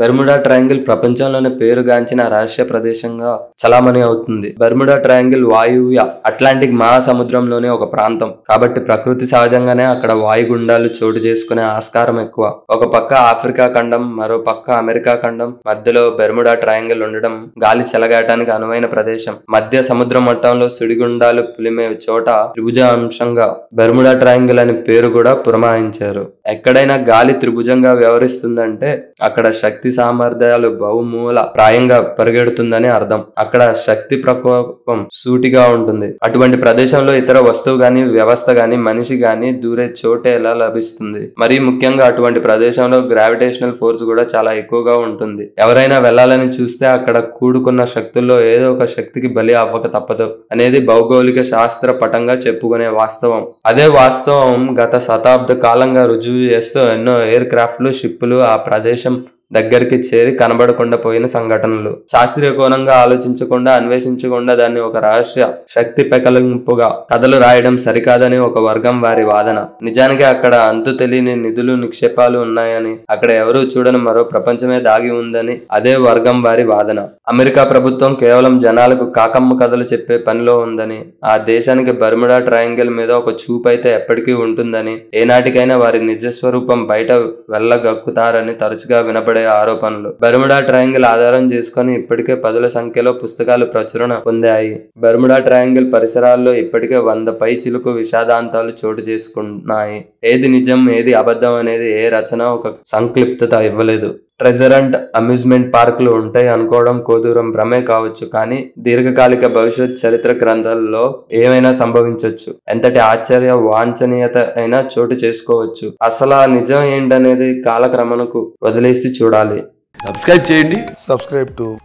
Bermuda triangle ప్రపంచంలోనే పేరుగాంచిన రహస్య ప్రదేశంగా చలామణి అవుతుంది. బెర్ముడా ట్రయాంగిల్ వాయువ్య అట్లాంటిక్ మహాసముద్రంలోనే ఒక ప్రాంతం కాబట్టి ప్రకృతి సహజంగానే అక్కడ వాయుగుండాలు చోటు చేసుకునే ఆస్కారం ఎక్కువ. ఒక పక్క ఆఫ్రికా ఖండం, మరో పక్క అమెరికా ఖండం మధ్యలో బెర్ముడా ట్రయాంగిల్ ఉండడం గాలి చెలగాటానికి అనువైన ప్రదేశం. మధ్య సముద్ర మట్టంలో సుడిగుండాలు పులిమే చోట త్రిభుజాంశంగా బెర్ముడా ట్రయాంగిల్ అని పేరు కూడా పురమాయించారు. ఎక్కడైనా గాలి త్రిభుజంగా వ్యవహరిస్తుందంటే అక్కడ శక్తి సామర్థ్యాలు బహుమూల ప్రాయంగా పరిగెడుతుందని అర్థం. అక్కడ శక్తి ప్రకోపం సూటిగా ఉంటుంది. అటువంటి ప్రదేశంలో ఇతర వస్తువు గాని, వ్యవస్థ గాని, మనిషి గాని దూరే చోటే ఎలా లభిస్తుంది? మరీ ముఖ్యంగా అటువంటి ప్రదేశంలో గ్రావిటేషనల్ ఫోర్స్ కూడా చాలా ఎక్కువగా ఉంటుంది. ఎవరైనా వెళ్లాలని చూస్తే అక్కడ కూడుకున్న శక్తుల్లో ఏదో ఒక శక్తికి బలి అవ్వక తప్పదు అనేది భౌగోళిక శాస్త్ర పటంగా చెప్పుకునే వాస్తవం. అదే వాస్తవం గత శతాబ్ద కాలంగా రుజువు చేస్తూ ఎన్నో ఎయిర్ క్రాఫ్ట్లు, షిప్పులు ఆ ప్రదేశం దగ్గరికి చేరి కనబడకుండా పోయిన సంఘటనలు. శాస్త్రీయ కోణంగా ఆలోచించకుండా, అన్వేషించకుండా దాన్ని ఒక రహస్య శక్తి పెకలింపుగా కథలు రాయడం సరికాదని ఒక వర్గం వారి వాదన. నిజానికి అక్కడ అంతు తెలియని నిధులు, నిక్షేపాలు ఉన్నాయని, అక్కడ ఎవరూ చూడని మరో ప్రపంచమే దాగి ఉందని అదే వర్గం వారి వాదన. అమెరికా ప్రభుత్వం కేవలం జనాలకు కాకమ్మ కథలు చెప్పే పనిలో ఉందని, ఆ దేశానికి బెర్ముడా ట్రయాంగిల్ మీద ఒక చూపైతే ఎప్పటికీ ఉంటుందని, ఏనాటికైనా వారి నిజస్వరూపం బయట వెళ్ళగక్కుతారని తరచుగా వినపడే ఆరోపణలు. బెర్ముడా ట్రయాంగిల్ ఆధారం చేసుకుని ఇప్పటికే పదుల సంఖ్యలో పుస్తకాలు ప్రచురణ పొందాయి. బెర్ముడా ట్రయాంగిల్ పరిసరాల్లో ఇప్పటికే 100 పై చిలుకు విషాదాంతాలు చోటు చేసుకున్నాయి. ఏది నిజం, ఏది అబద్ధం అనేది ఏ రచన ఒక సంక్లిప్తత ఇవ్వలేదు. ట్రెజర్ అండ్ అమ్యూజ్మెంట్ పార్కులు ఉంటాయి అనుకోవడం కోదూరం భ్రమే కావచ్చు, కానీ దీర్ఘకాలిక భవిష్యత్ చరిత్ర గ్రంథాల్లో ఏమైనా సంభవించవచ్చు. ఎంతటి ఆశ్చర్య వాంఛనీయత అయినా చోటు చేసుకోవచ్చు. అసలు ఆ నిజం ఏంటనేది కాలక్రమణకు వదిలేసి చూడాలి. సబ్స్క్రైబ్ చేయండి.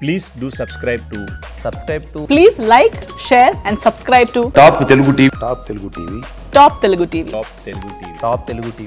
Please do subscribe to. Please like, share and subscribe to top Telugu TV. Top Telugu TV. Top Telugu TV.